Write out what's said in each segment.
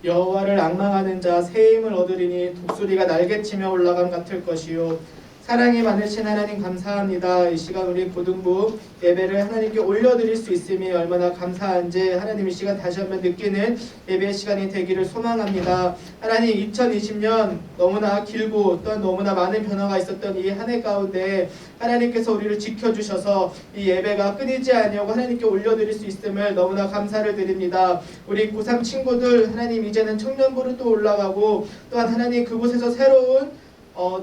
여호와를 앙망하는 자 새 힘을 얻으리니 독수리가 날개치며 올라감 같을 것이요. 사랑이 많으신 하나님 감사합니다. 이 시간 우리 고등부 예배를 하나님께 올려드릴 수 있음이 얼마나 감사한지 하나님 이 시간 다시 한번 느끼는 예배 시간이 되기를 소망합니다. 하나님 2020년 너무나 길고 또한 너무나 많은 변화가 있었던 이 한 해 가운데 하나님께서 우리를 지켜주셔서 이 예배가 끊이지 아니하고 하나님께 올려드릴 수 있음을 너무나 감사를 드립니다. 우리 고3 친구들 하나님 이제는 청년부로 또 올라가고 또한 하나님 그곳에서 새로운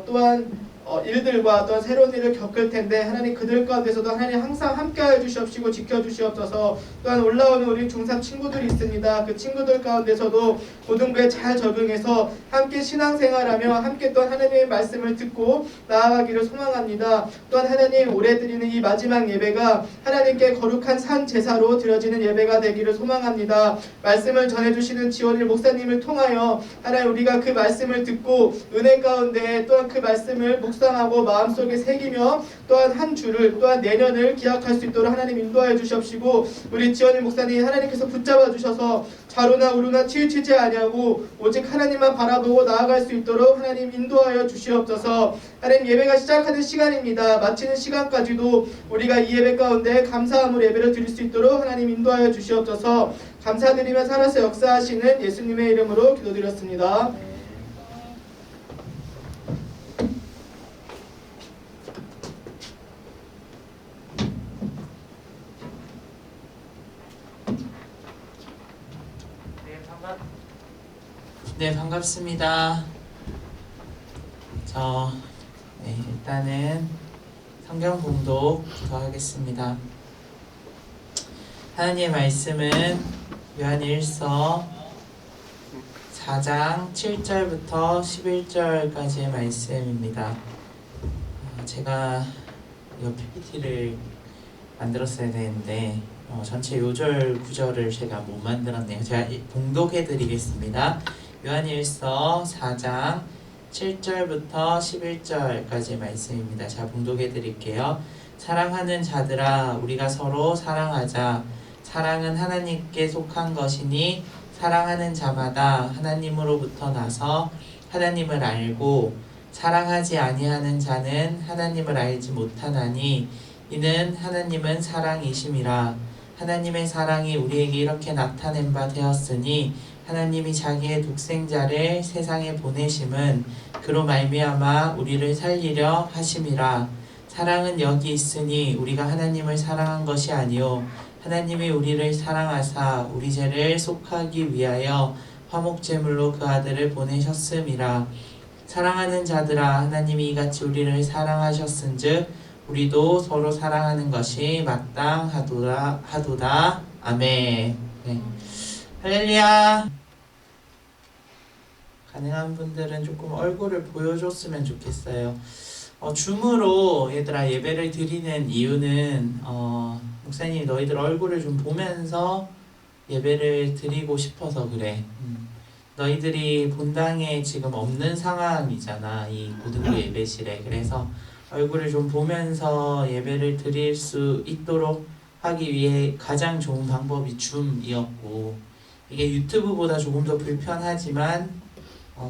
또한 일들과 또한 새로운 일을 겪을 텐데 하나님 그들 가운데서도 하나님 항상 함께하여 주시옵시고 지켜주시옵소서. 또한 올라오는 우리 중3 친구들이 있습니다. 그 친구들 가운데서도 고등부에 잘 적응해서 함께 신앙생활하며 함께 또한 하나님의 말씀을 듣고 나아가기를 소망합니다. 또한 하나님 올해 드리는 이 마지막 예배가 하나님께 거룩한 산 제사로 드려지는 예배가 되기를 소망합니다. 말씀을 전해주시는 지원일 목사님을 통하여 하나님 우리가 그 말씀을 듣고 은혜 가운데 또한 그 말씀을 묵상하고 마음속에 새기며 또한 한 주를 또한 내년을 기약할 수 있도록 하나님 인도하여 주시옵시고 우리 지원일 목사님 하나님께서 붙잡아 주셔서 좌로나 우로나 치우치지 아니하고 오직 하나님만 바라보고 나아갈 수 있도록 하나님 인도하여 주시옵소서. 하나님 예배가 시작하는 시간입니다. 마치는 시간까지도 우리가 이 예배 가운데 감사함으로 예배를 드릴 수 있도록 하나님 인도하여 주시옵소서. 감사드리며 살아서 역사하시는 예수님의 이름으로 기도드렸습니다. 네, 반갑습니다. 일단은 성경 봉독부터 하겠습니다. 하나님의 말씀은 요한일서 4장 7절부터 11절까지의 말씀입니다. 제가 이 PPT를 만들었어야 되는데 전체 요절 구절을 제가 못 만들었네요. 제가 봉독해 드리겠습니다. 요한일서 4장 7절부터 11절까지 말씀입니다. 자, 봉독해 드릴게요. 사랑하는 자들아, 우리가 서로 사랑하자. 사랑은 하나님께 속한 것이니 사랑하는 자마다 하나님으로부터 나서 하나님을 알고 사랑하지 아니하는 자는 하나님을 알지 못하나니 이는 하나님은 사랑이심이라. 하나님의 사랑이 우리에게 이렇게 나타낸 바 되었으니 하나님이 자기의 독생자를 세상에 보내심은 그로 말미암아 우리를 살리려 하심이라. 사랑은 여기 있으니 우리가 하나님을 사랑한 것이 아니요 하나님이 우리를 사랑하사 우리 죄를 속하기 위하여 화목제물로 그 아들을 보내셨음이라. 사랑하는 자들아, 하나님이 이같이 우리를 사랑하셨은즉 우리도 서로 사랑하는 것이 마땅하도다. 아멘. 네. 할렐루야. 가능한 분들은 조금 얼굴을 보여줬으면 좋겠어요. 줌으로 얘들아 예배를 드리는 이유는 목사님 너희들 얼굴을 좀 보면서 예배를 드리고 싶어서 그래. 너희들이 본당에 지금 없는 상황이잖아, 이 고등부 예배실에. 그래서 얼굴을 좀 보면서 예배를 드릴 수 있도록 하기 위해 가장 좋은 방법이 줌이었고, 이게 유튜브보다 조금 더 불편하지만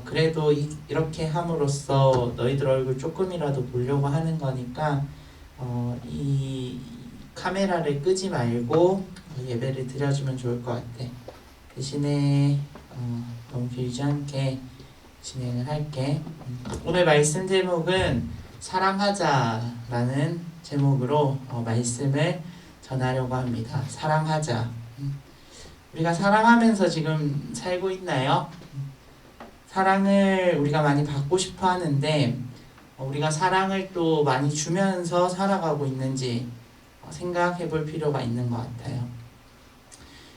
그래도 이렇게 함으로써 너희들 얼굴 조금이라도 보려고 하는 거니까 이 카메라를 끄지 말고 예배를 드려주면 좋을 것 같아. 대신에 너무 길지 않게 진행을 할게. 오늘 말씀 제목은 사랑하자라는 제목으로 말씀을 전하려고 합니다. 사랑하자. 우리가 사랑하면서 지금 살고 있나요? 사랑을 우리가 많이 받고 싶어 하는데 우리가 사랑을 또 많이 주면서 살아가고 있는지 생각해 볼 필요가 있는 것 같아요.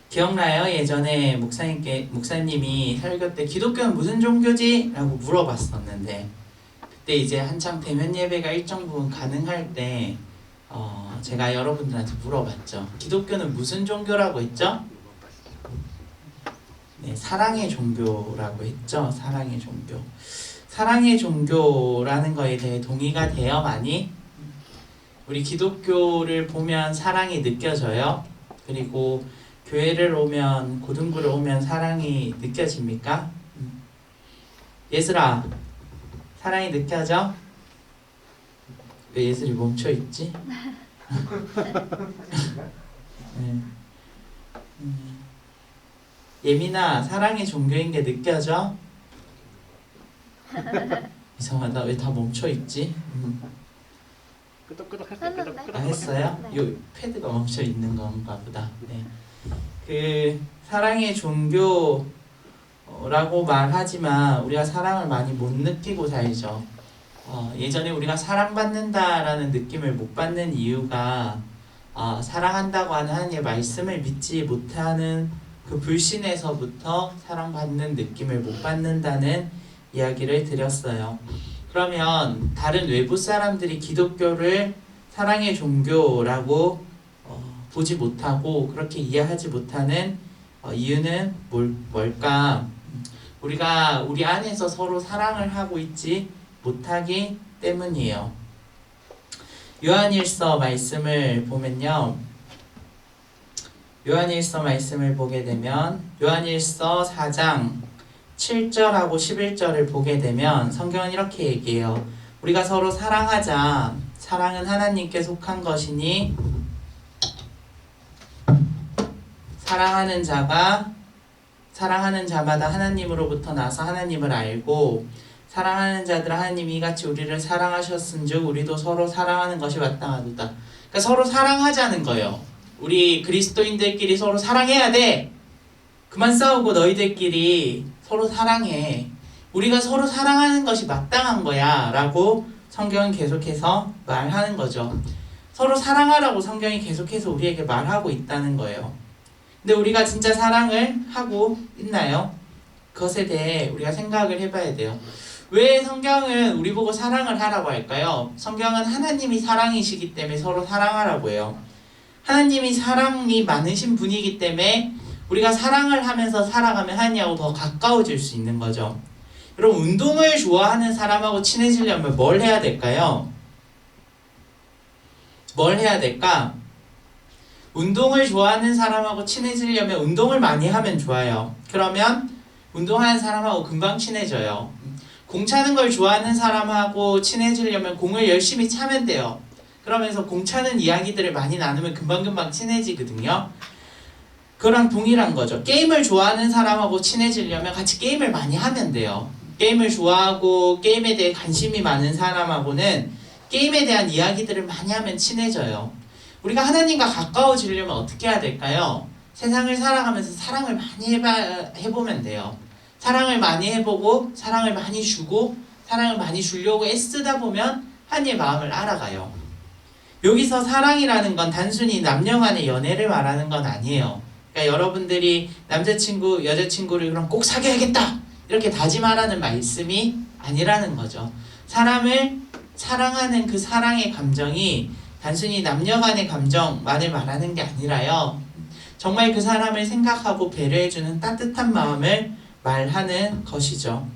기억나요? 예전에 목사님이 설교 때 기독교는 무슨 종교지? 라고 물어봤었는데, 그때 이제 한창 대면 예배가 일정 부분 가능할 때 제가 여러분들한테 물어봤죠. 기독교는 무슨 종교라고 했죠? 네, 사랑의 종교라고 했죠. 사랑의 종교. 사랑의 종교라는 거에 대해 동의가 돼요, 많이? 우리 기독교를 보면 사랑이 느껴져요. 그리고 교회를 오면, 고등부를 오면 사랑이 느껴집니까? 예슬아, 사랑이 느껴져? 왜 예슬이 멈춰있지? 네. 예민아, 사랑이 종교인 게 느껴져? 이상하다. 왜 다 멈춰있지? 끄덕끄덕 했어요. 했는데? 끄덕끄덕. 아, 했어요? 네. 요 패드가 멈춰 있는 건가 보다. 네. 그 사랑의 종교라고 말하지만 우리가 사랑을 많이 못 느끼고 살죠. 예전에 우리가 사랑받는다라는 느낌을 못 받는 이유가 사랑한다고 하는 하나님의 말씀을 믿지 못하는 그 불신에서부터 사랑받는 느낌을 못 받는다는 이야기를 드렸어요. 그러면 다른 외부 사람들이 기독교를 사랑의 종교라고 보지 못하고 그렇게 이해하지 못하는 이유는 뭘까? 우리가 우리 안에서 서로 사랑을 하고 있지 못하기 때문이에요. 요한일서 말씀을 보면요. 요한일서 말씀을 보게 되면 요한일서 4장 7절하고 11절을 보게 되면 성경은 이렇게 얘기해요. 우리가 서로 사랑하자. 사랑은 하나님께 속한 것이니 사랑하는 자마다 하나님으로부터 나서 하나님을 알고 사랑하는 자들은 하나님이 이같이 우리를 사랑하셨은즉 우리도 서로 사랑하는 것이 마땅하도다. 그러니까 서로 사랑하자는 거예요. 우리 그리스도인들끼리 서로 사랑해야 돼. 그만 싸우고 너희들끼리 서로 사랑해. 우리가 서로 사랑하는 것이 마땅한 거야 라고 성경은 계속해서 말하는 거죠. 서로 사랑하라고 성경이 계속해서 우리에게 말하고 있다는 거예요. 근데 우리가 진짜 사랑을 하고 있나요? 그것에 대해 우리가 생각을 해봐야 돼요. 왜 성경은 우리 보고 사랑을 하라고 할까요? 성경은 하나님이 사랑이시기 때문에 서로 사랑하라고 해요. 하나님이 사랑이 많으신 분이기 때문에 우리가 사랑을 하면서 살아가면 하나님하고 더 가까워질 수 있는 거죠. 여러분, 운동을 좋아하는 사람하고 친해지려면 뭘 해야 될까요? 뭘 해야 될까? 운동을 좋아하는 사람하고 친해지려면 운동을 많이 하면 좋아요. 그러면 운동하는 사람하고 금방 친해져요. 공 차는 걸 좋아하는 사람하고 친해지려면 공을 열심히 차면 돼요. 그러면서 공 차는 이야기들을 많이 나누면 금방금방 친해지거든요. 그거랑 동일한 거죠. 게임을 좋아하는 사람하고 친해지려면 같이 게임을 많이 하면 돼요. 게임을 좋아하고 게임에 대해 관심이 많은 사람하고는 게임에 대한 이야기들을 많이 하면 친해져요. 우리가 하나님과 가까워지려면 어떻게 해야 될까요? 세상을 살아가면서 사랑을 많이 해보면 돼요. 사랑을 많이 해보고 사랑을 많이 주고 사랑을 많이 주려고 애쓰다 보면 하나님의 마음을 알아가요. 여기서 사랑이라는 건 단순히 남녀 간의 연애를 말하는 건 아니에요. 그러니까 여러분들이 남자친구, 여자친구를 그럼 꼭 사귀어야겠다 이렇게 다짐하라는 말씀이 아니라는 거죠. 사람을 사랑하는 그 사랑의 감정이 단순히 남녀 간의 감정만을 말하는 게 아니라요. 정말 그 사람을 생각하고 배려해주는 따뜻한 마음을 말하는 것이죠.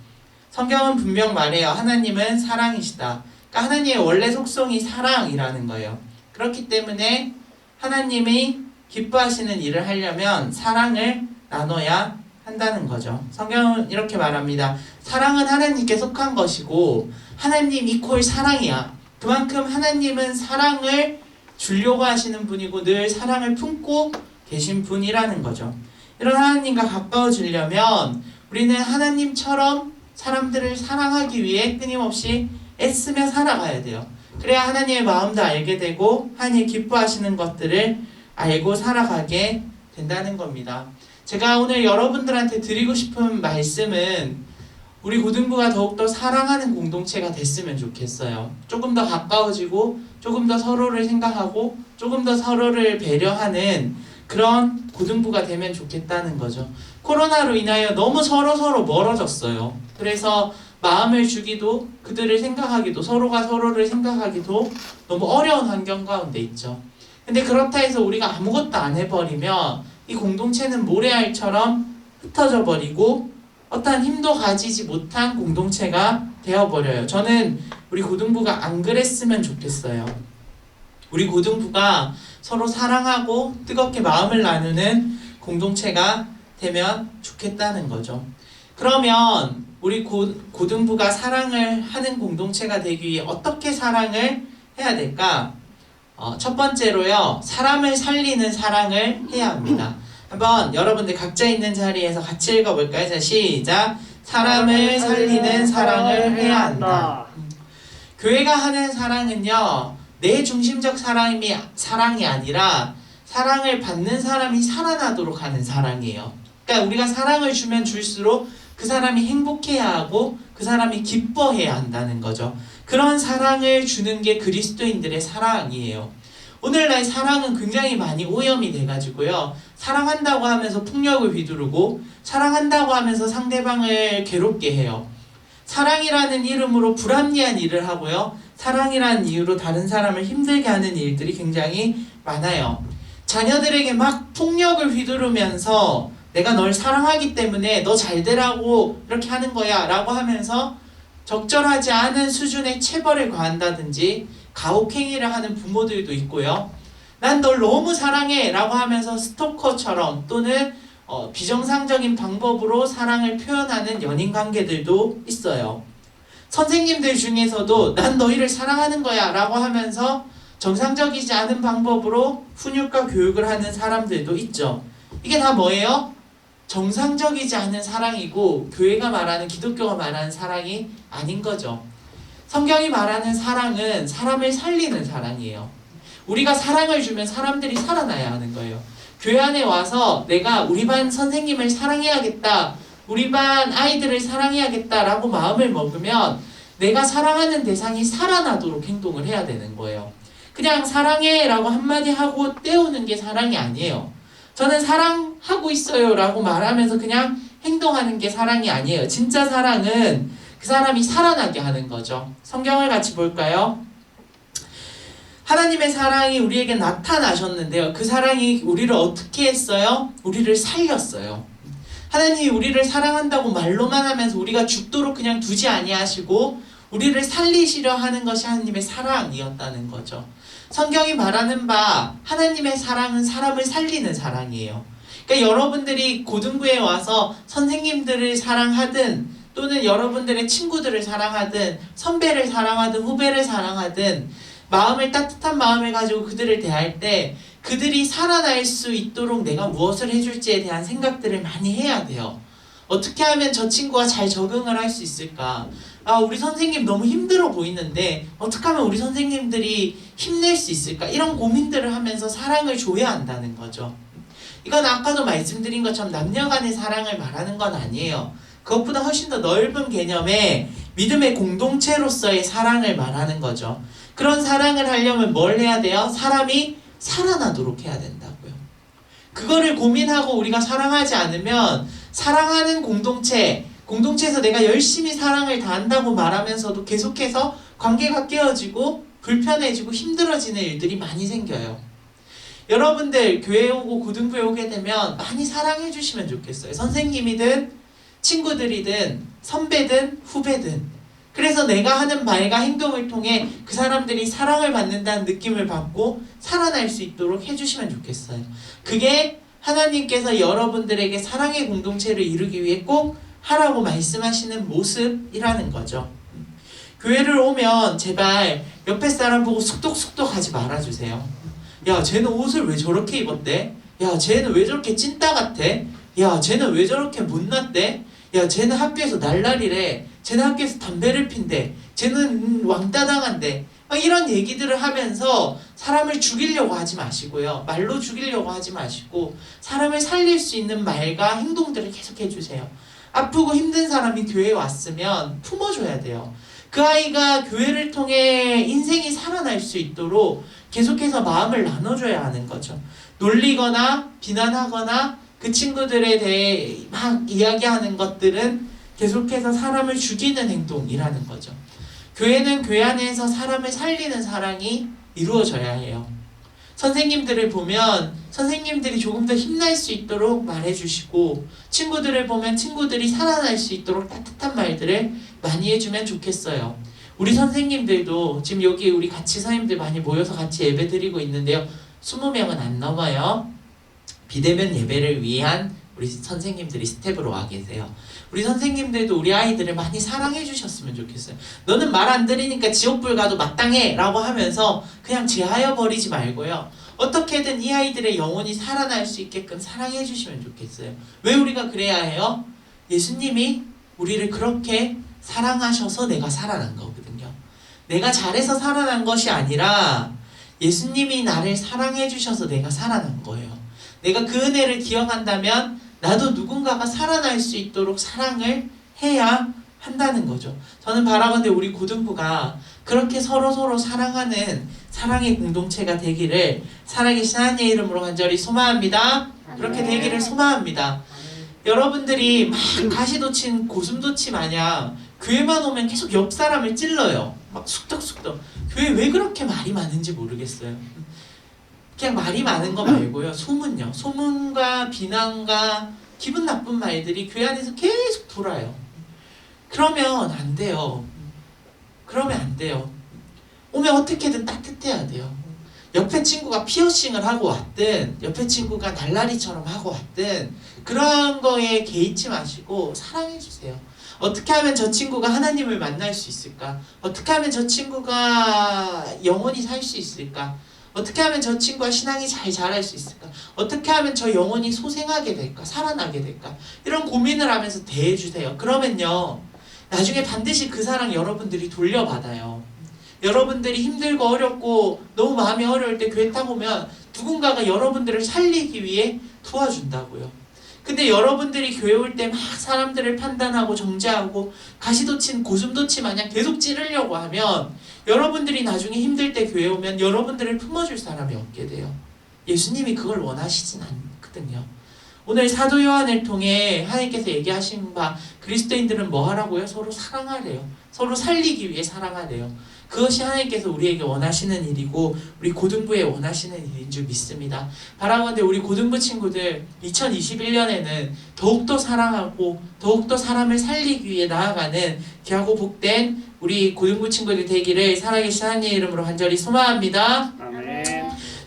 성경은 분명 말해요. 하나님은 사랑이시다. 그러니까 하나님의 원래 속성이 사랑이라는 거예요. 그렇기 때문에 하나님이 기뻐하시는 일을 하려면 사랑을 나눠야 한다는 거죠. 성경은 이렇게 말합니다. 사랑은 하나님께 속한 것이고 하나님 이퀄 사랑이야. 그만큼 하나님은 사랑을 주려고 하시는 분이고 늘 사랑을 품고 계신 분이라는 거죠. 이런 하나님과 가까워지려면 우리는 하나님처럼 사람들을 사랑하기 위해 끊임없이 애쓰며 살아가야 돼요. 그래야 하나님의 마음도 알게 되고 하나님이 기뻐하시는 것들을 알고 살아가게 된다는 겁니다. 제가 오늘 여러분들한테 드리고 싶은 말씀은 우리 고등부가 더욱더 사랑하는 공동체가 됐으면 좋겠어요. 조금 더 가까워지고 조금 더 서로를 생각하고 조금 더 서로를 배려하는 그런 고등부가 되면 좋겠다는 거죠. 코로나로 인하여 너무 서로 멀어졌어요. 그래서 마음을 주기도 그들을 생각하기도 서로가 서로를 생각하기도 너무 어려운 환경 가운데 있죠. 근데 그렇다 해서 우리가 아무것도 안 해버리면 이 공동체는 모래알처럼 흩어져 버리고 어떠한 힘도 가지지 못한 공동체가 되어버려요. 저는 우리 고등부가 안 그랬으면 좋겠어요. 우리 고등부가 서로 사랑하고 뜨겁게 마음을 나누는 공동체가 되면 좋겠다는 거죠. 그러면 우리 고등부가 사랑을 하는 공동체가 되기 위해 어떻게 사랑을 해야 될까? 첫 번째로요, 사람을 살리는 사랑을 해야 합니다. 한번 여러분들 각자 있는 자리에서 같이 읽어볼까요? 자, 시작! 사람을 살리는 사랑을 해야 한다. 교회가 하는 사랑은요, 내 중심적 사랑이 아니라 사랑을 받는 사람이 살아나도록 하는 사랑이에요. 그러니까 우리가 사랑을 주면 줄수록 그 사람이 행복해야 하고 그 사람이 기뻐해야 한다는 거죠. 그런 사랑을 주는 게 그리스도인들의 사랑이에요. 오늘날 사랑은 굉장히 많이 오염이 돼가지고요. 사랑한다고 하면서 폭력을 휘두르고 사랑한다고 하면서 상대방을 괴롭게 해요. 사랑이라는 이름으로 불합리한 일을 하고요. 사랑이라는 이유로 다른 사람을 힘들게 하는 일들이 굉장히 많아요. 자녀들에게 막 폭력을 휘두르면서 내가 널 사랑하기 때문에 너 잘 되라고 이렇게 하는 거야 라고 하면서 적절하지 않은 수준의 체벌을 가한다든지 가혹행위를 하는 부모들도 있고요. 난 널 너무 사랑해 라고 하면서 스토커처럼 또는 비정상적인 방법으로 사랑을 표현하는 연인관계들도 있어요. 선생님들 중에서도 난 너희를 사랑하는 거야 라고 하면서 정상적이지 않은 방법으로 훈육과 교육을 하는 사람들도 있죠. 이게 다 뭐예요? 정상적이지 않은 사랑이고 교회가 말하는, 기독교가 말하는 사랑이 아닌 거죠. 성경이 말하는 사랑은 사람을 살리는 사랑이에요. 우리가 사랑을 주면 사람들이 살아나야 하는 거예요. 교회 안에 와서 내가 우리 반 선생님을 사랑해야겠다, 우리 반 아이들을 사랑해야겠다라고 마음을 먹으면 내가 사랑하는 대상이 살아나도록 행동을 해야 되는 거예요. 그냥 사랑해 라고 한마디 하고 떼우는 게 사랑이 아니에요. 저는 사랑하고 있어요 라고 말하면서 그냥 행동하는 게 사랑이 아니에요. 진짜 사랑은 그 사람이 살아나게 하는 거죠. 성경을 같이 볼까요? 하나님의 사랑이 우리에게 나타나셨는데요. 그 사랑이 우리를 어떻게 했어요? 우리를 살렸어요. 하나님이 우리를 사랑한다고 말로만 하면서 우리가 죽도록 그냥 두지 아니하시고 우리를 살리시려 하는 것이 하나님의 사랑이었다는 거죠. 성경이 말하는 바 하나님의 사랑은 사람을 살리는 사랑이에요. 그러니까 여러분들이 고등부에 와서 선생님들을 사랑하든 또는 여러분들의 친구들을 사랑하든 선배를 사랑하든 후배를 사랑하든 따뜻한 마음을 가지고 그들을 대할 때 그들이 살아날 수 있도록 내가 무엇을 해줄지에 대한 생각들을 많이 해야 돼요. 어떻게 하면 저 친구가 잘 적응을 할 수 있을까? 우리 선생님 너무 힘들어 보이는데 어떻게 하면 우리 선생님들이 힘낼 수 있을까? 이런 고민들을 하면서 사랑을 줘야 한다는 거죠. 이건 아까도 말씀드린 것처럼 남녀 간의 사랑을 말하는 건 아니에요. 그것보다 훨씬 더 넓은 개념의 믿음의 공동체로서의 사랑을 말하는 거죠. 그런 사랑을 하려면 뭘 해야 돼요? 사람이 살아나도록 해야 된다고요. 그거를 고민하고 우리가 사랑하지 않으면 사랑하는 공동체에서 내가 열심히 사랑을 다한다고 말하면서도 계속해서 관계가 깨어지고 불편해지고 힘들어지는 일들이 많이 생겨요. 여러분들 교회에 오고 고등부에 오게 되면 많이 사랑해 주시면 좋겠어요. 선생님이든 친구들이든 선배든 후배든. 그래서 내가 하는 말과 행동을 통해 그 사람들이 사랑을 받는다는 느낌을 받고 살아날 수 있도록 해주시면 좋겠어요. 그게 하나님께서 여러분들에게 사랑의 공동체를 이루기 위해 꼭 하라고 말씀하시는 모습이라는 거죠. 교회를 오면 제발 옆에 사람 보고 쑥덕쑥덕 하지 말아주세요. 야, 쟤는 옷을 왜 저렇게 입었대? 야, 쟤는 왜 저렇게 찐따 같아? 야, 쟤는 왜 저렇게 못났대? 야, 쟤는 학교에서 날라리래. 쟤는 학교에서 담배를 핀대. 쟤는 왕따 당한대. 이런 얘기들을 하면서 사람을 죽이려고 하지 마시고요. 말로 죽이려고 하지 마시고 사람을 살릴 수 있는 말과 행동들을 계속 해주세요. 아프고 힘든 사람이 교회에 왔으면 품어줘야 돼요. 그 아이가 교회를 통해 인생이 살아날 수 있도록 계속해서 마음을 나눠줘야 하는 거죠. 놀리거나 비난하거나 그 친구들에 대해 막 이야기하는 것들은 계속해서 사람을 죽이는 행동이라는 거죠. 교회는 교회 안에서 사람을 살리는 사랑이 이루어져야 해요. 선생님들을 보면 선생님들이 조금 더 힘날 수 있도록 말해주시고 친구들을 보면 친구들이 살아날 수 있도록 따뜻한 말들을 많이 해주면 좋겠어요. 우리 선생님들도 지금 여기 우리 같이 선생님들 많이 모여서 같이 예배 드리고 있는데요. 20명은 안 넘어요. 비대면 예배를 위한 우리 선생님들이 스텝으로 와 계세요. 우리 선생님들도 우리 아이들을 많이 사랑해 주셨으면 좋겠어요. 너는 말 안 들으니까 지옥불 가도 마땅해 라고 하면서 그냥 제하여 버리지 말고요. 어떻게든 이 아이들의 영혼이 살아날 수 있게끔 사랑해 주시면 좋겠어요. 왜 우리가 그래야 해요? 예수님이 우리를 그렇게 사랑하셔서 내가 살아난 거거든요. 내가 잘해서 살아난 것이 아니라 예수님이 나를 사랑해 주셔서 내가 살아난 거예요. 내가 그 은혜를 기억한다면 나도 누군가가 살아날 수 있도록 사랑을 해야 한다는 거죠. 저는 바라건대 우리 고등부가 그렇게 서로 사랑하는 사랑의 공동체가 되기를 살아계신 하나님의 이름으로 간절히 소망합니다. 그렇게 되기를 소망합니다. 여러분들이 막 가시돋친 고슴도치 마냥 교회만 오면 계속 옆 사람을 찔러요. 막 숙덕숙덕. 교회 왜 그렇게 말이 많은지 모르겠어요. 그냥 말이 많은 거 말고요. 소문요. 소문과 비난과 기분 나쁜 말들이 교회 안에서 계속 돌아요. 그러면 안 돼요. 그러면 안 돼요. 오면 어떻게든 따뜻해야 돼요. 옆에 친구가 피어싱을 하고 왔든 옆에 친구가 날라리처럼 하고 왔든 그런 거에 개의치 마시고 사랑해 주세요. 어떻게 하면 저 친구가 하나님을 만날 수 있을까? 어떻게 하면 저 친구가 영원히 살 수 있을까? 어떻게 하면 저 친구가 신앙이 잘 자랄 수 있을까? 어떻게 하면 저 영혼이 소생하게 될까? 살아나게 될까? 이런 고민을 하면서 대해주세요. 그러면요, 나중에 반드시 그 사랑 여러분들이 돌려받아요. 여러분들이 힘들고 어렵고 너무 마음이 어려울 때 교회 타고 오면 누군가가 여러분들을 살리기 위해 도와준다고요. 근데 여러분들이 교회 올 때 막 사람들을 판단하고 정죄하고 가시돋친 고슴도치 마냥 계속 찌르려고 하면 여러분들이 나중에 힘들 때 교회 오면 여러분들을 품어줄 사람이 없게 돼요. 예수님이 그걸 원하시진 않거든요. 오늘 사도 요한을 통해 하나님께서 얘기하신 바 그리스도인들은 뭐 하라고요? 서로 사랑하래요. 서로 살리기 위해 사랑하래요. 그것이 하나님께서 우리에게 원하시는 일이고 우리 고등부에 원하시는 일인 줄 믿습니다. 바라건대 우리 고등부 친구들 2021년에는 더욱더 사랑하고 더욱더 사람을 살리기 위해 나아가는 귀하고 복된 우리 고등부 친구들 되기를 살아계신 하나님의 이름으로 간절히 소망합니다. 아멘.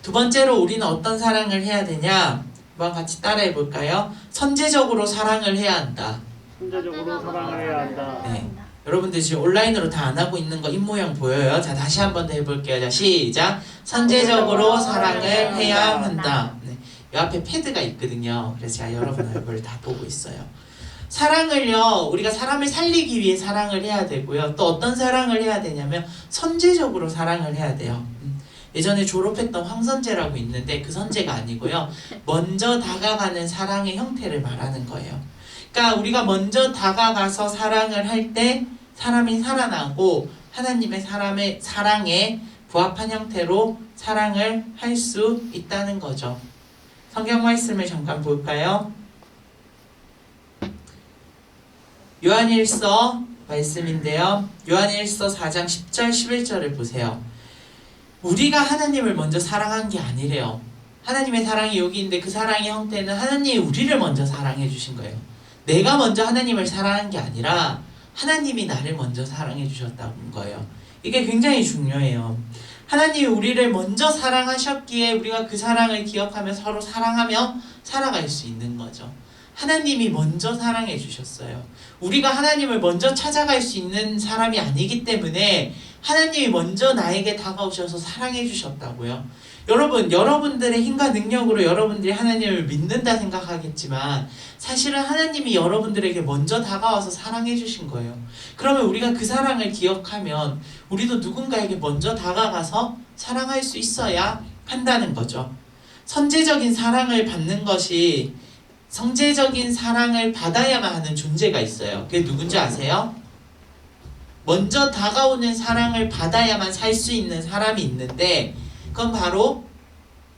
두 번째로 우리는 어떤 사랑을 해야 되냐? 한번 같이 따라해 볼까요? 선제적으로 사랑을 해야 한다. 선제적으로 사랑을 해야 한다. 네. 여러분들 지금 온라인으로 다 안 하고 있는 거 입모양 보여요? 자, 다시 한 번 더 해볼게요. 자, 시작. 선제적으로 사랑을 해야 한다. 네. 이 앞에 패드가 있거든요. 그래서 제가 여러분 얼굴을 다 보고 있어요. 사랑을요, 우리가 사람을 살리기 위해 사랑을 해야 되고요. 또 어떤 사랑을 해야 되냐면 선제적으로 사랑을 해야 돼요. 예전에 졸업했던 황선제라고 있는데 그 선제가 아니고요. 먼저 다가가는 사랑의 형태를 말하는 거예요. 그러니까 우리가 먼저 다가가서 사랑을 할 때 사람이 살아나고 하나님의 사랑에 부합한 형태로 사랑을 할 수 있다는 거죠. 성경 말씀을 잠깐 볼까요? 요한일서 말씀인데요. 요한일서 4장 10절 11절을 보세요. 우리가 하나님을 먼저 사랑한 게 아니래요. 하나님의 사랑이 여기 있는데 그 사랑의 형태는 하나님이 우리를 먼저 사랑해 주신 거예요. 내가 먼저 하나님을 사랑한 게 아니라 하나님이 나를 먼저 사랑해 주셨다는 거예요. 이게 굉장히 중요해요. 하나님이 우리를 먼저 사랑하셨기에 우리가 그 사랑을 기억하며 서로 사랑하며 살아갈 수 있는 거죠. 하나님이 먼저 사랑해 주셨어요. 우리가 하나님을 먼저 찾아갈 수 있는 사람이 아니기 때문에 하나님이 먼저 나에게 다가오셔서 사랑해 주셨다고요. 여러분, 여러분들의 힘과 능력으로 여러분들이 하나님을 믿는다 생각하겠지만 사실은 하나님이 여러분들에게 먼저 다가와서 사랑해 주신 거예요. 그러면 우리가 그 사랑을 기억하면 우리도 누군가에게 먼저 다가가서 사랑할 수 있어야 한다는 거죠. 선제적인 사랑을 받는 것이 성제적인 사랑을 받아야만 하는 존재가 있어요. 그게 누군지 아세요? 먼저 다가오는 사랑을 받아야만 살 수 있는 사람이 있는데 그건 바로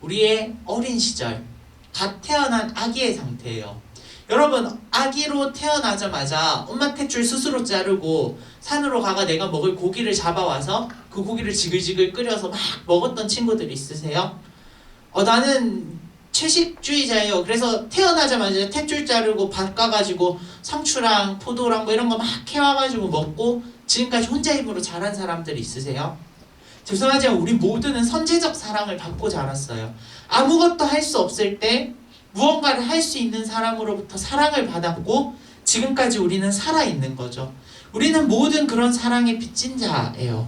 우리의 어린 시절 갓 태어난 아기의 상태예요. 여러분, 아기로 태어나자마자 엄마 탯줄 스스로 자르고 산으로 가가 내가 먹을 고기를 잡아와서 그 고기를 지글지글 끓여서 막 먹었던 친구들 있으세요? 나는 채식주의자예요. 그래서 태어나자마자 탯줄 자르고 밥 까가지고 상추랑 포도랑 뭐 이런 거 막 캐와가지고 먹고 지금까지 혼자 힘으로 자란 사람들 있으세요? 죄송하지만 우리 모두는 선제적 사랑을 받고 자랐어요. 아무것도 할 수 없을 때 무언가를 할 수 있는 사람으로부터 사랑을 받았고 지금까지 우리는 살아있는 거죠. 우리는 모든 그런 사랑에 빚진 자예요.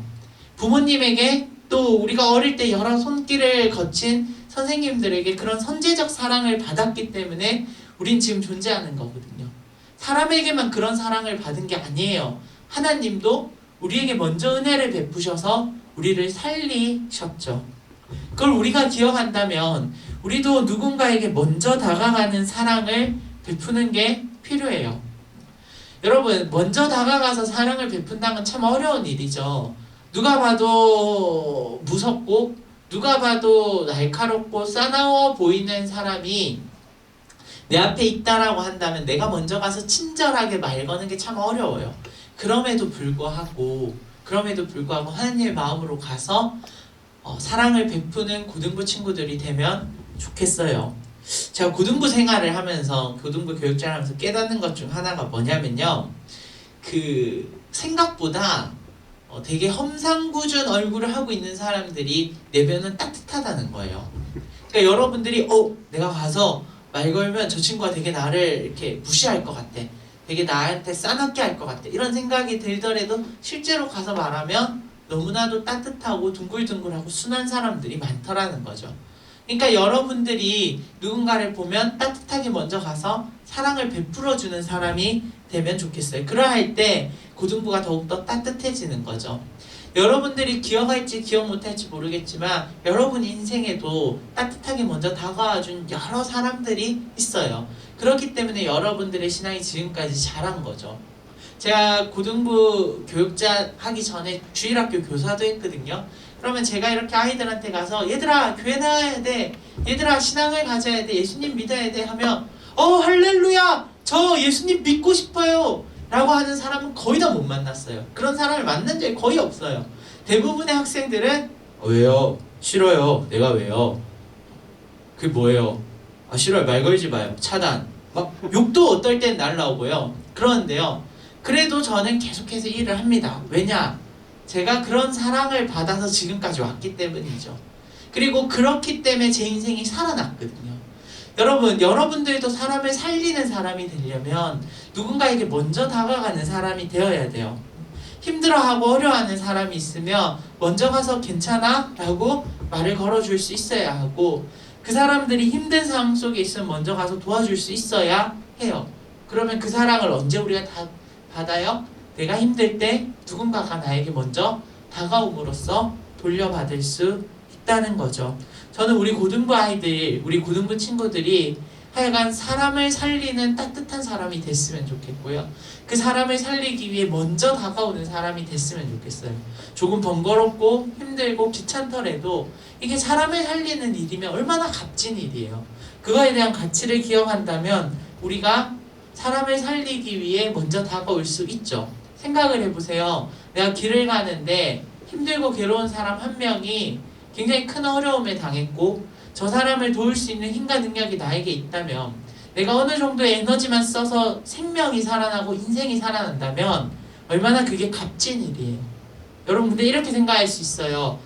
부모님에게 또 우리가 어릴 때 여러 손길을 거친 선생님들에게 그런 선제적 사랑을 받았기 때문에 우린 지금 존재하는 거거든요. 사람에게만 그런 사랑을 받은 게 아니에요. 하나님도 우리에게 먼저 은혜를 베푸셔서 우리를 살리셨죠. 그걸 우리가 기억한다면 우리도 누군가에게 먼저 다가가는 사랑을 베푸는 게 필요해요. 여러분, 먼저 다가가서 사랑을 베푼다는 건 참 어려운 일이죠. 누가 봐도 무섭고 누가 봐도 날카롭고 싸나워 보이는 사람이 내 앞에 있다라고 한다면 내가 먼저 가서 친절하게 말 거는 게 참 어려워요. 그럼에도 불구하고 하나님의 마음으로 가서 사랑을 베푸는 고등부 친구들이 되면 좋겠어요. 제가 고등부 생활을 하면서 고등부 교육자를 하면서 깨닫는 것 중 하나가 뭐냐면요, 그 생각보다 되게 험상궂은 얼굴을 하고 있는 사람들이 내면은 따뜻하다는 거예요. 그러니까 여러분들이 내가 가서 말 걸면 저 친구가 되게 나를 이렇게 무시할 것 같아, 되게 나한테 싸납게 할 것 같아, 이런 생각이 들더라도 실제로 가서 말하면 너무나도 따뜻하고 둥글둥글하고 순한 사람들이 많더라는 거죠. 그러니까 여러분들이 누군가를 보면 따뜻하게 먼저 가서 사랑을 베풀어주는 사람이 되면 좋겠어요. 그러할 때 고등부가 더욱더 따뜻해지는 거죠. 여러분들이 기억할지 기억 못할지 모르겠지만 여러분 인생에도 따뜻하게 먼저 다가와준 여러 사람들이 있어요. 그렇기 때문에 여러분들의 신앙이 지금까지 자란 거죠. 제가 고등부 교육자 하기 전에 주일학교 교사도 했거든요. 그러면 제가 이렇게 아이들한테 가서 얘들아 교회 나와야 돼, 얘들아 신앙을 가져야 돼, 예수님 믿어야 돼 하면 할렐루야 저 예수님 믿고 싶어요 라고 하는 사람은 거의 다 못 만났어요. 그런 사람을 만난 적이 거의 없어요. 대부분의 학생들은 왜요? 싫어요. 내가 왜요? 그게 뭐예요? 싫어요. 말 걸지 마요. 차단. 막 욕도 어떨 땐 날라오고요. 그런데요, 그래도 저는 계속해서 일을 합니다. 왜냐? 제가 그런 사랑을 받아서 지금까지 왔기 때문이죠. 그리고 그렇기 때문에 제 인생이 살아났거든요. 여러분, 여러분들도 사람을 살리는 사람이 되려면 누군가에게 먼저 다가가는 사람이 되어야 돼요. 힘들어하고 어려워하는 사람이 있으면 먼저 가서 괜찮아? 라고 말을 걸어줄 수 있어야 하고, 그 사람들이 힘든 상황 속에 있으면 먼저 가서 도와줄 수 있어야 해요. 그러면 그 사랑을 언제 우리가 다 받아요? 내가 힘들 때 누군가가 나에게 먼저 다가옴으로써 돌려받을 수 있다는 거죠. 저는 우리 고등부 아이들, 우리 고등부 친구들이 하여간 사람을 살리는 따뜻한 사람이 됐으면 좋겠고요. 그 사람을 살리기 위해 먼저 다가오는 사람이 됐으면 좋겠어요. 조금 번거롭고 힘들고 귀찮더라도 이게 사람을 살리는 일이면 얼마나 값진 일이에요. 그거에 대한 가치를 기억한다면 우리가 사람을 살리기 위해 먼저 다가올 수 있죠. 생각을 해보세요. 내가 길을 가는데 힘들고 괴로운 사람 한 명이 굉장히 큰 어려움에 당했고 저 사람을 도울 수 있는 힘과 능력이 나에게 있다면, 내가 어느 정도의 에너지만 써서 생명이 살아나고 인생이 살아난다면 얼마나 그게 값진 일이에요. 여러분, 근데 이렇게 생각할 수 있어요.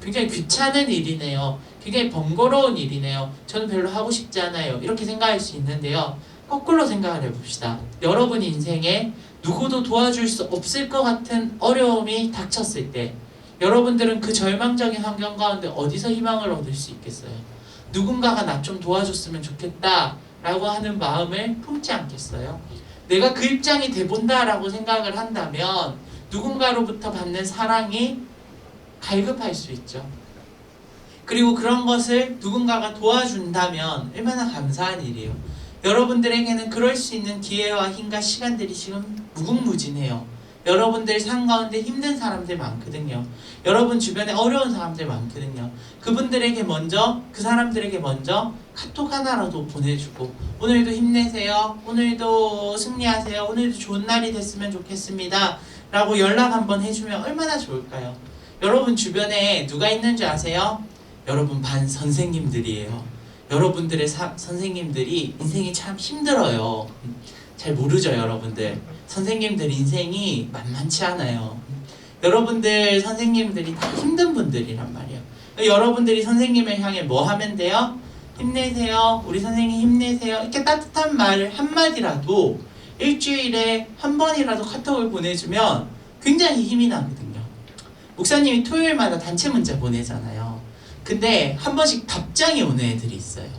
굉장히 귀찮은 일이네요. 굉장히 번거로운 일이네요. 저는 별로 하고 싶지 않아요. 이렇게 생각할 수 있는데요. 거꾸로 생각을 해봅시다. 여러분 인생에 누구도 도와줄 수 없을 것 같은 어려움이 닥쳤을 때 여러분들은 그 절망적인 환경 가운데 어디서 희망을 얻을 수 있겠어요? 누군가가 나 좀 도와줬으면 좋겠다 라고 하는 마음을 품지 않겠어요? 내가 그 입장이 돼본다 라고 생각을 한다면 누군가로부터 받는 사랑이 갈급할 수 있죠. 그리고 그런 것을 누군가가 도와준다면 얼마나 감사한 일이에요. 여러분들에게는 그럴 수 있는 기회와 힘과 시간들이 지금 무궁무진해요. 여러분들 삶 가운데 힘든 사람들 많거든요. 여러분 주변에 어려운 사람들 많거든요. 그분들에게 먼저, 그 사람들에게 먼저 카톡 하나라도 보내주고 오늘도 힘내세요, 오늘도 승리하세요, 오늘도 좋은 날이 됐으면 좋겠습니다 라고 연락 한번 해주면 얼마나 좋을까요? 여러분 주변에 누가 있는지 아세요? 여러분 반 선생님들이에요. 여러분들의 선생님들이 인생이 참 힘들어요. 잘 모르죠, 여러분들. 선생님들 인생이 만만치 않아요. 여러분들 선생님들이 다 힘든 분들이란 말이에요. 여러분들이 선생님을 향해 뭐 하면 돼요? 힘내세요, 우리 선생님 힘내세요, 이렇게 따뜻한 말 한마디라도 일주일에 한 번이라도 카톡을 보내주면 굉장히 힘이 나거든요. 목사님이 토요일마다 단체 문자 보내잖아요. 근데 한 번씩 답장이 오는 애들이 있어요.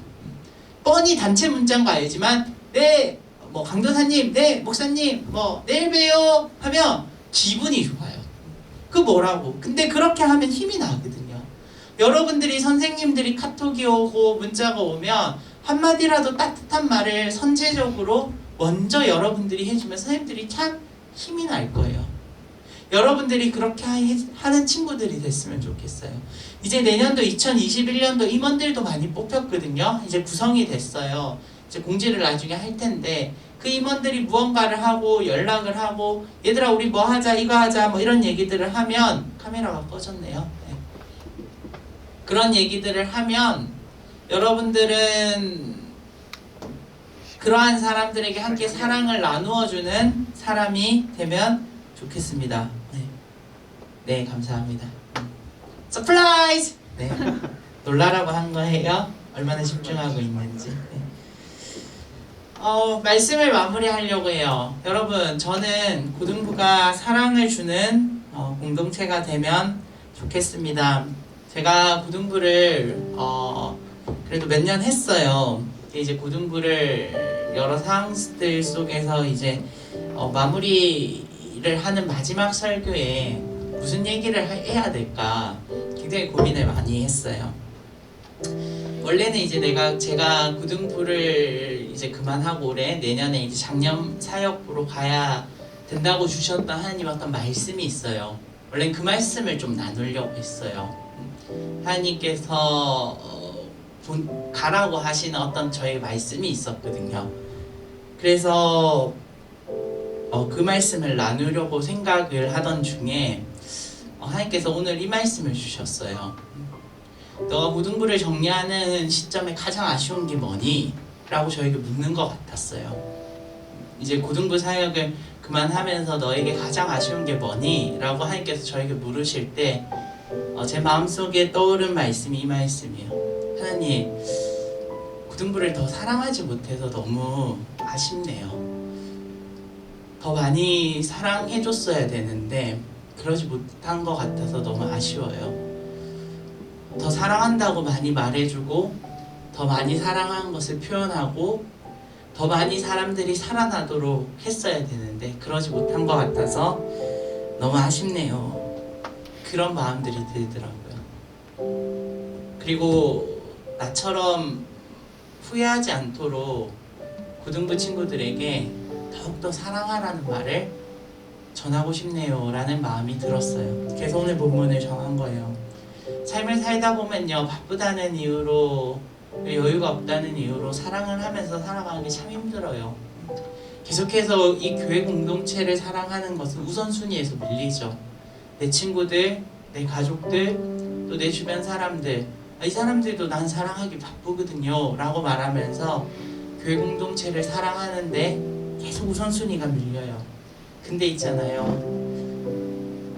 뻔히 단체 문자인 거 알지만 네, 뭐 강도사님, 네, 목사님, 뭐 내일 봬요 하면 기분이 좋아요. 그 뭐라고? 근데 그렇게 하면 힘이 나거든요. 여러분들이 선생님들이 카톡이 오고 문자가 오면 한마디라도 따뜻한 말을 선제적으로 먼저 여러분들이 해주면 선생님들이 참 힘이 날 거예요. 여러분들이 그렇게 하는 친구들이 됐으면 좋겠어요. 이제 내년도 2021년도 임원들도 많이 뽑혔거든요. 이제 구성이 됐어요. 이제 공지를 나중에 할 텐데 그 임원들이 무언가를 하고 연락을 하고 얘들아 우리 뭐 하자 이거 하자 뭐 이런 얘기들을 하면 카메라가 꺼졌네요. 네. 그런 얘기들을 하면 여러분들은 그러한 사람들에게 함께 사랑을 나누어주는 사람이 되면 좋겠습니다. 네, 네 감사합니다. 서프라이즈! 네, 놀라라고 한 거예요. 얼마나 집중하고 있는지. 네. 말씀을 마무리하려고 해요. 여러분, 저는 고등부가 사랑을 주는 공동체가 되면 좋겠습니다. 제가 고등부를 그래도 몇 년 했어요. 이제 고등부를 여러 상황들 속에서 이제 마무리를 하는 마지막 설교에 무슨 얘기를 해야 될까 굉장히 고민을 많이 했어요. 원래는 이제 제가 고등부를 이제 그만하고 올해 내년에 이제 작년 사역부로 가야 된다고 주셨던 하나님 어떤 말씀이 있어요. 원래는 그 말씀을 좀 나누려고 했어요. 하나님께서 가라고 하시는 어떤 저의 말씀이 있었거든요. 그래서 그 말씀을 나누려고 생각을 하던 중에 하나님께서 오늘 이 말씀을 주셨어요. 너가 고등부를 정리하는 시점에 가장 아쉬운 게 뭐니? 라고 저에게 묻는 것 같았어요. 이제 고등부 사역을 그만하면서 너에게 가장 아쉬운 게 뭐니? 라고 하나님께서 저에게 물으실 때 제 마음속에 떠오른 말씀이 이 말씀이에요. 하나님, 고등부를 더 사랑하지 못해서 너무 아쉽네요. 더 많이 사랑해줬어야 되는데 그러지 못한 것 같아서 너무 아쉬워요. 더 사랑한다고 많이 말해주고 더 많이 사랑한 것을 표현하고 더 많이 사람들이 살아나도록 했어야 되는데 그러지 못한 것 같아서 너무 아쉽네요. 그런 마음들이 들더라고요. 그리고 나처럼 후회하지 않도록 고등부 친구들에게 더욱더 사랑하라는 말을 전하고 싶네요 라는 마음이 들었어요. 그래서 오늘 본문을 정한 거예요. 삶을 살다 보면요, 바쁘다는 이유로, 여유가 없다는 이유로 사랑을 하면서 살아가는 게 참 힘들어요. 계속해서 이 교회 공동체를 사랑하는 것은 우선순위에서 밀리죠. 내 친구들, 내 가족들, 또 내 주변 사람들, 이 사람들도 난 사랑하기 바쁘거든요 라고 말하면서 교회 공동체를 사랑하는데 계속 우선순위가 밀려요. 근데 있잖아요,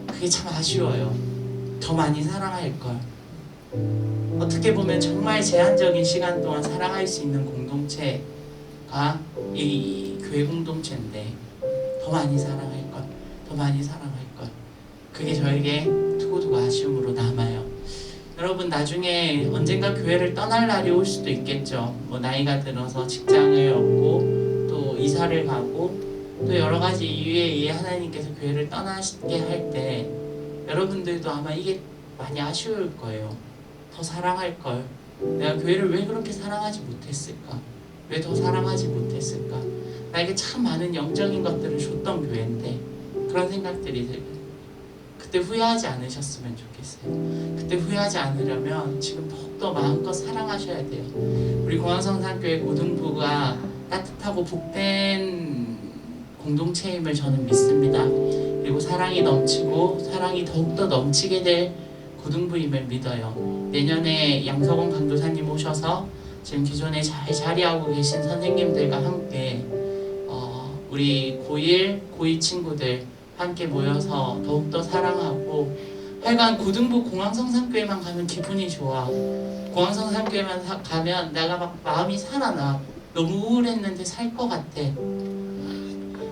그게 참 아쉬워요. 더 많이 사랑할 걸. 어떻게 보면 정말 제한적인 시간 동안 사랑할 수 있는 공동체가 이 교회 공동체인데 더 많이 사랑할 걸, 더 많이 사랑할 걸. 그게 저에게 두고두고 아쉬움으로 남아요. 여러분, 나중에 언젠가 교회를 떠날 날이 올 수도 있겠죠. 뭐 나이가 들어서 직장을 얻고 또 이사를 가고 또 여러 가지 이유에 의해 하나님께서 교회를 떠나게 할 때 여러분들도 아마 이게 많이 아쉬울 거예요. 더 사랑할 걸. 내가 교회를 왜 그렇게 사랑하지 못했을까? 왜 더 사랑하지 못했을까? 나에게 참 많은 영적인 것들을 줬던 교회인데 그런 생각들이 들고 그때 후회하지 않으셨으면 좋겠어요. 그때 후회하지 않으려면 지금 더욱더 마음껏 사랑하셔야 돼요. 우리 공항성산교회 고등부가 따뜻하고 복된 공동체임을 저는 믿습니다. 그리고 사랑이 넘치고 사랑이 더욱더 넘치게 될 고등부임을 믿어요. 내년에 양석원 강도사님 오셔서 지금 기존에 잘 자리하고 계신 선생님들과 함께 우리 고1, 고2 친구들 함께 모여서 더욱더 사랑하고 하여간 고등부 공항성산교회만 가면 기분이 좋아. 공항성산교회만 가면 내가 막 마음이 살아나. 너무 우울했는데 살 것 같아.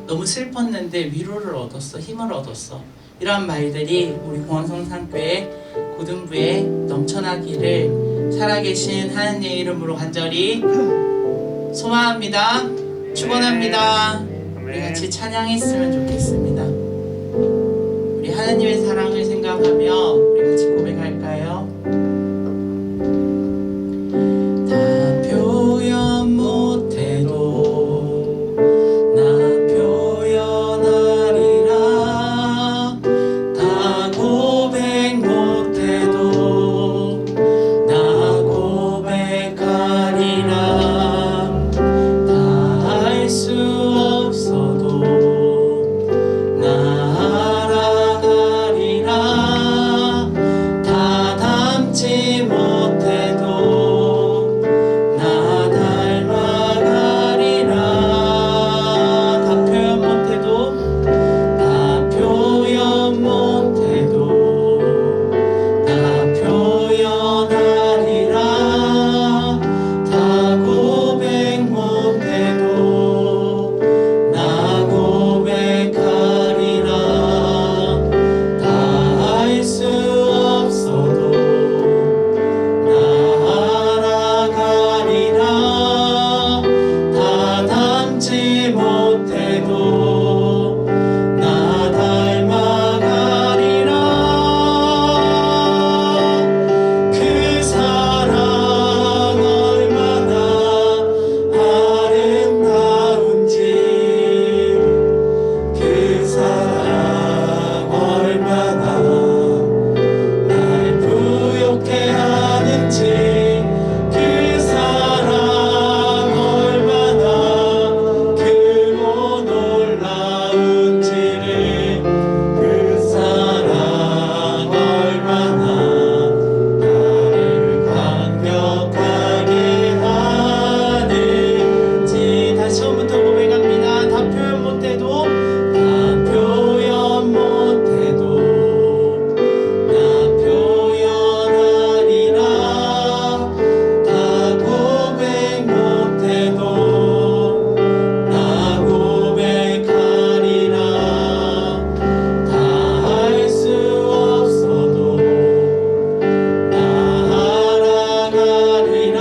너무 슬펐는데 위로를 얻었어. 힘을 얻었어. 이런 말들이 우리 공항성산교회 고등부에 넘쳐나기를 살아계신 하나님의 이름으로 간절히 소망합니다. 축원합니다. 우리 아멘. 같이 찬양했으면 좋겠습니다. 우리 하나님의 사랑을 생각하며 우리 같이 고백할까요? 다 표현 못해도 나 표현하리라. 다 고백 못해도 나 고백하리라. 다 알 수 없어도 나 알아가리라. 다 담지 못해도 나 닮아가리라. 다 표현 못해도 다 표현 못해도 나 표현하리라. 다 고백 못해도 나 고백하리라. 다 알 수 없어도 나 알아가리라. 다 담지 못해도 나 닮아가리라. 그 사랑 얼마나 아름다운지, 그 사랑 얼마나 날 부욕해 하는지, 그 사랑 얼마나 크고 놀라운지를, 그 사랑 얼마나 나를 감격하게 하는지. 다시 처음부터 고백합니다. 다 표현 못해도 다 표현 못해도 나 표현하리라. 다 고백 못해도 나 고백하리라. 다 알 수 없어도 나 알아가리라.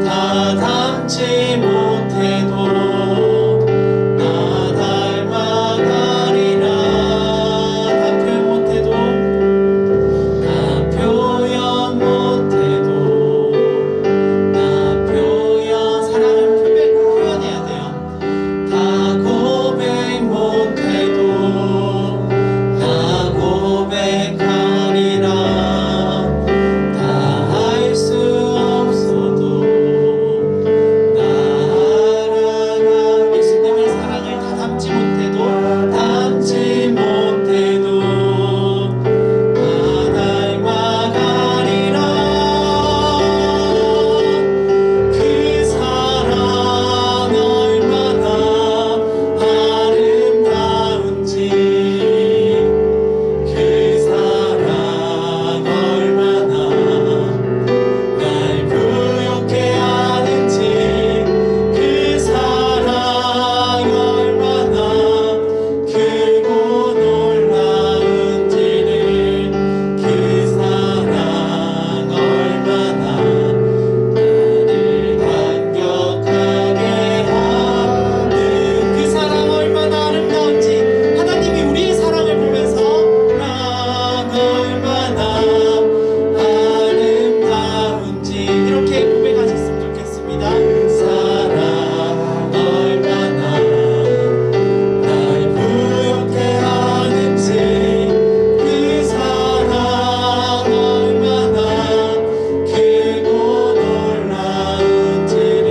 다 담지 못해도 나 닮아가리라. 다 표현 못해도 다 표현 못해도 나 표현. 사랑을 표현해야 돼요. 다 고백 못해도 나 고백하리라. 다 알 수 없어도 나 알아가. 예수님의 사랑을 다 담지 못해도 나 닮아가리라. 그 사랑 얼마나 아름다운지, 그 사랑 얼마나 날 부욕해 하는지, 그 사랑 얼마나 크고 놀라운지를, 그 사랑 얼마나 나를 감격하게 하는, 그 사랑 얼마나 아름다운지. 하나님이 우리의 사랑을 보면서 나 얼마나 아름다운지 이렇게 고백하셨으면 좋겠습니다. 그 사랑 얼마나 날 부욕해 하는지, 그 사랑 얼마나 크고 놀라운지를,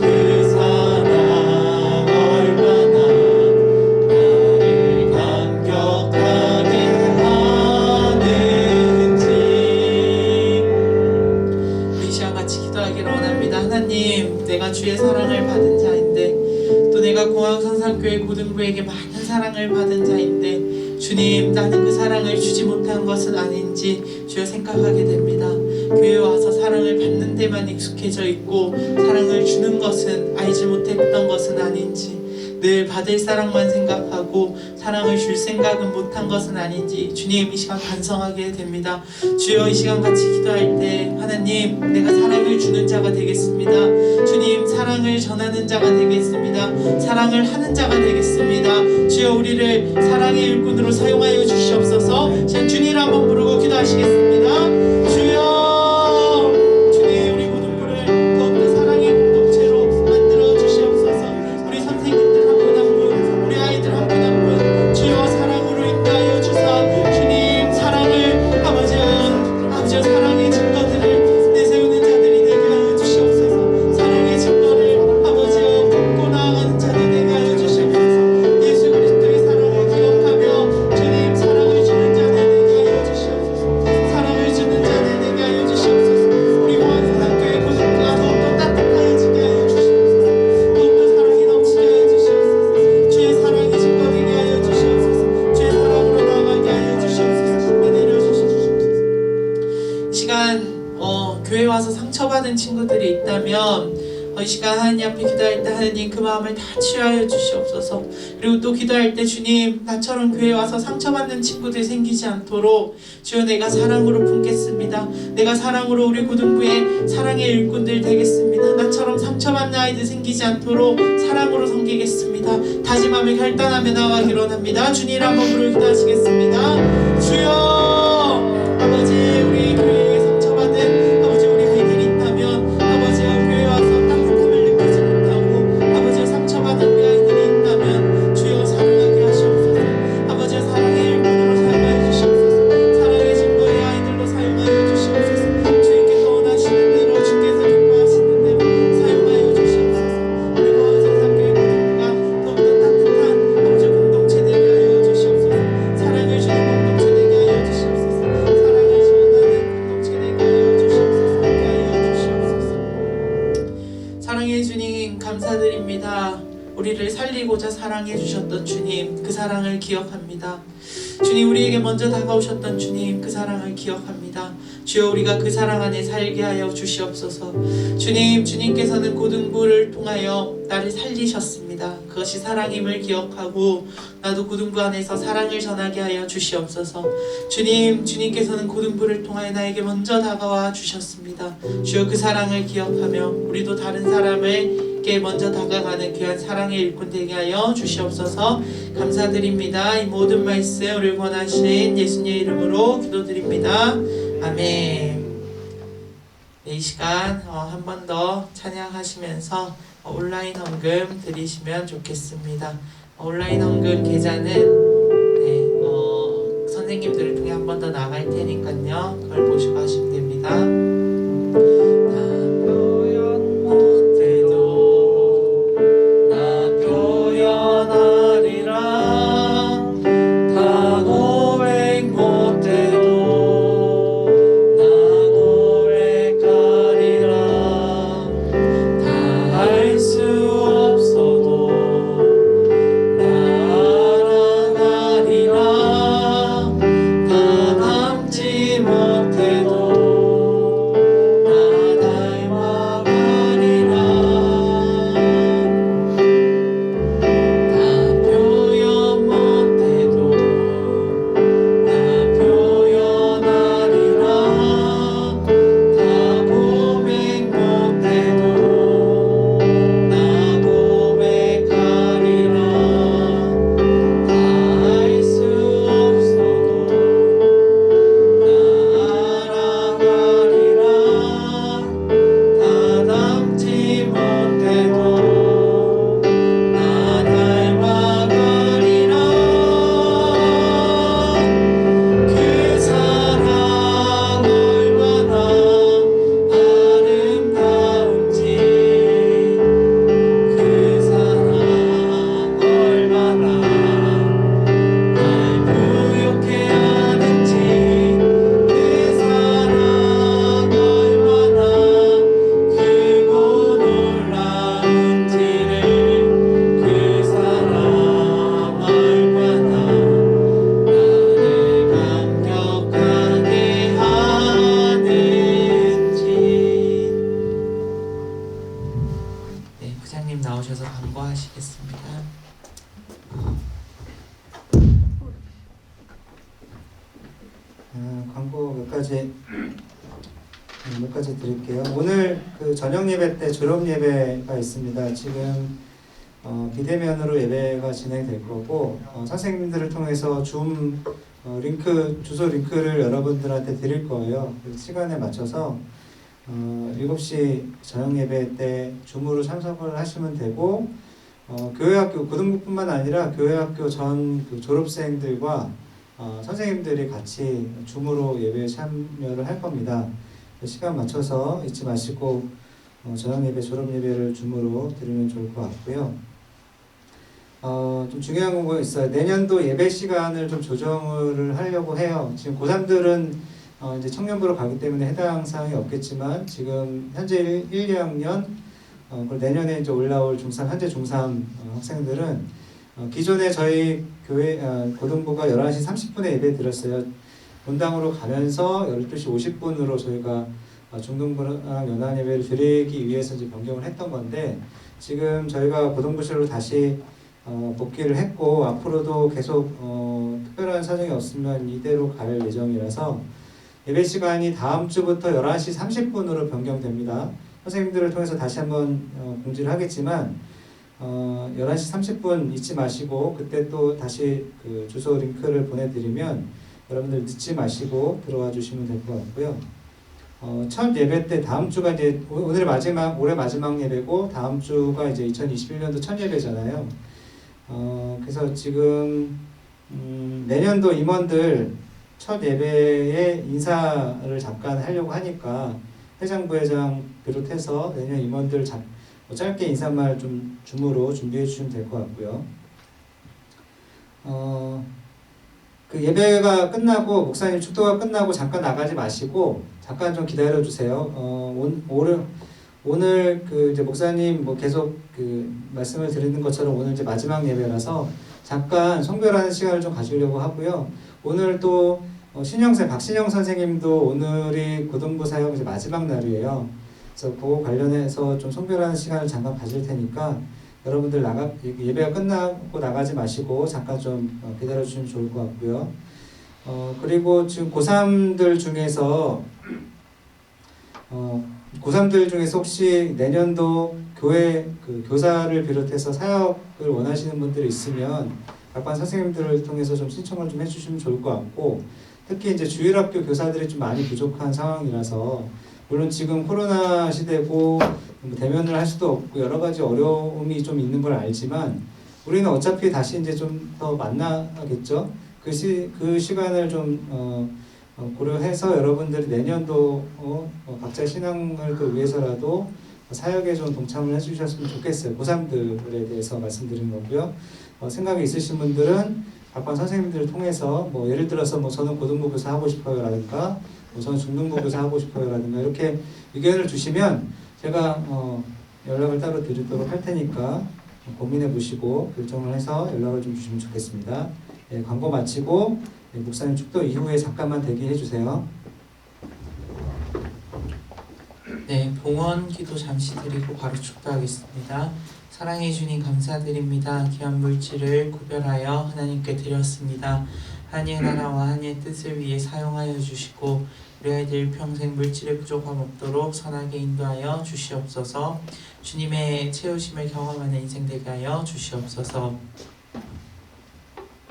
그 사랑 얼마나 나를 감격하게 하는지. 우리 이 시간 같이 기도하기를 원합니다. 하나님, 내가 주의 사랑을 받은 자인데, 또 내가 공항성산교회 고등부에게 많은 사랑을 받은 자인데, 주님, 나는 그 사랑을 주지 못한 것은 아닌지 주여 생각하게 됩니다. 교회에 와서 사랑을 받는 데만 익숙해져 있고 사랑을 주는 것은 알지 못했던 것은 아닌지, 늘 받을 사랑만 생각하고 사랑을 줄 생각은 못한 것은 아닌지 주님, 이 시간 반성하게 됩니다. 주여, 이 시간 같이 기도할 때 하나님, 내가 사랑을 주는 자가 되겠습니다. 주님, 사랑을 전하는 자가 되겠습니다. 사랑을 하는 자가 되겠습니다. 주여, 우리를 사랑의 일꾼으로 사용하여 주시옵소서. 주님 한번 부르고 기도하시겠습니다. 주여, 주님, 우리 고등부를 더욱더 사랑의 공동체로 만들어 주시옵소서. 우리 선생님들 한 분 한 분, 우리 아이들 한 분 한 분, 주여 사랑으로 인도하여 주사 주님, 사랑을 아버지여 사랑의 증거들을 내세우는 자들이 되게 하여 주시옵소서. 사랑의 증거를 아버지여 걷고 나아가는 자들이 되게 하여 주시옵소서. 예수 그리스도의 사랑을 기억하며 주님, 사랑을 주는 자들 되게 하여 주시옵소서. 사랑을 주는 자들 되게 하여 주시옵소서. 우리 모한사랑교회 고등부가 더욱더 따뜻해지게 하여 주시옵소서. 더욱더 사랑이 넘치게 하여 주시옵소서. 주의 사랑의 증거 되게 하여 주시옵소서. 주의 사랑으로 나아가게 하여 주시옵소서. 내려 주시옵소서. 이 시간 교회 와서 상처받은 친구들이 있다면 이 시간 하나님 앞에 기도할 때 하나님, 그 마음을 다 치유하여 주시옵소서. 그리고 또 기도할 때 주님, 나처럼 교회 와서 상처받는 친구들이 생기지 않도록 주여, 내가 사랑으로 품겠습니다. 내가 사랑으로 우리 고등부의 사랑의 일꾼들 되겠습니다. 나처럼 상처받는 아이들 생기지 않도록 사랑으로 섬기겠습니다. 다짐하며 결단하며 나아가기로 합니다. 주님 한번 부르고 기도하시겠습니다. 주여, 아버지, 우리 교회에 상처받은 아버지 우리 아이들이 있다면 아버지가 교회에 와서 따뜻함을 느끼지 못하고 아버지가 상처받은 우리 아이들이 있다면 주여, 사랑하게 하시옵소서. 아버지가 사랑의 일꾼으로 사용하여 주시옵소서. 사랑의 증거의 아이들로 사용하여 주시옵소서. 주님께서 원하시는 대로, 주께서 기뻐하시는 대로 사용하여 주시옵소서. 그리고 원성상교회 고등부가 더욱더 따뜻한 아버지 공동체 되게 하여 주시옵소서. 사랑을 주는 공동체 되게 하여 주시옵소서. 사랑을 지원하는 공동체 되게 하여 주시옵소서. 함께 하여 주시옵소서. 사랑해 주님, 감사드립니다. 우리를 살리고자 사랑해 주셨던 주님, 그 사랑을 기억합니다. 주님, 우리에게 먼저 다가오셨던 주님, 그 사랑을 기억합니다. 주여, 우리가 그 사랑 안에 살게 하여 주시옵소서. 주님, 주님께서는 고등부를 통하여 나를 살리셨습니다. 그것이 사랑임을 기억하고 나도 고등부 안에서 사랑을 전하게 하여 주시옵소서. 주님, 주님께서는 고등부를 통하여 나에게 먼저 다가와 주셨습니다. 주여, 그 사랑을 기억하며 우리도 다른 사람에게 먼저 다가가는 귀한 사랑의 일꾼 되게 하여 주시옵소서. 감사드립니다. 이 모든 말씀 우리를 권하신 예수님의 이름으로 기도드립니다. 아멘. 이 시간 한 번 더 찬양하시면서 온라인 헌금 드리시면 좋겠습니다. 온라인 헌금 계좌는 선생님들을 통해 한 번 더 나갈 테니까요. 그걸 보시고 하시면 됩니다. 나 표현 못해도 나 표현하리라. 다 고백 못해도 나 고백하리라. 다 할 수 없어도 나 좋겠습니다. 광고 몇 가지 드릴게요. 오늘 그 저녁 예배 때 졸업 예배가 있습니다. 지금 비대면으로 예배가 진행될 거고 선생님들을 통해서 줌 주소 링크를 여러분들한테 드릴 거예요. 그 시간에 맞춰서 7시 저녁 예배 때 줌으로 참석을 하시면 되고 교회학교 고등부뿐만 아니라 교회학교 전 그 졸업생들과 선생님들이 같이 줌으로 예배에 참여를 할 겁니다. 시간 맞춰서 잊지 마시고 저녁 예배, 졸업 예배를 줌으로 들으면 좋을 것 같고요. 좀 중요한 거 있어요. 내년도 예배 시간을 좀 조정을 하려고 해요. 지금 고3들은 이제 청년부로 가기 때문에 해당 사항이 없겠지만 지금 현재 1, 2학년 그리고 내년에 이제 올라올 중3, 현재 중3 학생들은 기존에 저희 교회 고등부가 11시 30분에 예배 드렸어요. 본당으로 가면서 12시 50분으로 저희가 중등부랑 연합 예배를 드리기 위해서 이제 변경을 했던 건데 지금 저희가 고등부실로 다시 복귀를 했고 앞으로도 계속 특별한 사정이 없으면 이대로 갈 예정이라서 예배 시간이 다음 주부터 11시 30분으로 변경됩니다. 선생님들을 통해서 다시 한번 공지를 하겠지만 11시 30분 잊지 마시고 그때 또 다시 그 주소 링크를 보내드리면 여러분들 늦지 마시고 들어와 주시면 될 것 같고요. 첫 예배 때 다음 주가 이제 올해 마지막 예배고 다음 주가 이제 2021년도 첫 예배잖아요. 그래서 지금 내년도 임원들 첫 예배에 인사를 잠깐 하려고 하니까 회장 부회장 비롯해서 내년 임원들 짧게 인사말 좀 줌으로 준비해 주시면 될 것 같고요. 그 예배가 끝나고 목사님 축도가 끝나고 잠깐 나가지 마시고 잠깐 좀 기다려 주세요. 오늘 그 이제 목사님 뭐 계속 그 말씀을 드리는 것처럼 오늘 이제 마지막 예배라서 잠깐 성별하는 시간을 좀 가지려고 하고요. 오늘 또 박신영 선생님도 오늘이 고등부 사역 이제 마지막 날이에요. 그래서 그거 관련해서 좀 성별하는 시간을 잠깐 가질 테니까 여러분들 예배가 끝나고 나가지 마시고 잠깐 좀 기다려 주시면 좋을 것 같고요. 그리고 지금 고3들 중에서 혹시 내년도 교회 그 교사를 비롯해서 사역을 원하시는 분들이 있으면 각반 선생님들을 통해서 좀 신청을 좀 해주시면 좋을 것 같고 특히 이제 주일학교 교사들이 좀 많이 부족한 상황이라서 물론 지금 코로나 시대고 대면을 할 수도 없고 여러 가지 어려움이 좀 있는 걸 알지만 우리는 어차피 다시 이제 좀 더 만나겠죠. 그 시간을 좀 고려해서 여러분들이 내년도 각자 신앙을 위해서라도 사역에 좀 동참을 해주셨으면 좋겠어요. 고3들에 대해서 말씀드린 거고요. 생각이 있으신 분들은 각반 선생님들을 통해서 뭐 예를 들어서 뭐 저는 고등부 교사 하고 싶어요라든가 뭐 저는 중등부 교사 하고 싶어요라든가 이렇게 의견을 주시면 제가 연락을 따로 드리도록 할 테니까 고민해 보시고 결정을 해서 연락을 좀 주시면 좋겠습니다. 네, 광고 마치고 목사님 축도 이후에 잠깐만 대기해 주세요. 네, 봉헌 기도 잠시 드리고 바로 축도하겠습니다. 사랑해 주님 감사드립니다. 귀한 물질을 구별하여 하나님께 드렸습니다. 하나님의 나라와 하나님의 뜻을 위해 사용하여 주시고 우리 아이들 평생 물질의 부족함 없도록 선하게 인도하여 주시옵소서. 주님의 채우심을 경험하는 인생 되게 하여 주시옵소서.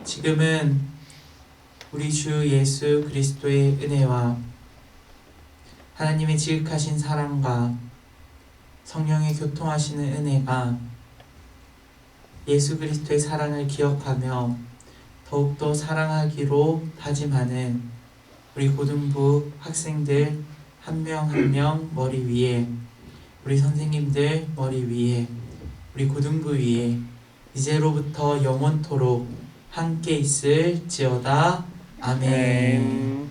지금은 우리 주 예수 그리스도의 은혜와 하나님의 지극하신 사랑과 성령의 교통하시는 은혜가 예수 그리스도의 사랑을 기억하며 더욱더 사랑하기로 다짐하는 우리 고등부 학생들 한 명 한 명 머리 위에, 우리 선생님들 머리 위에, 우리 고등부 위에 이제로부터 영원토록 함께 있을지어다. 아멘.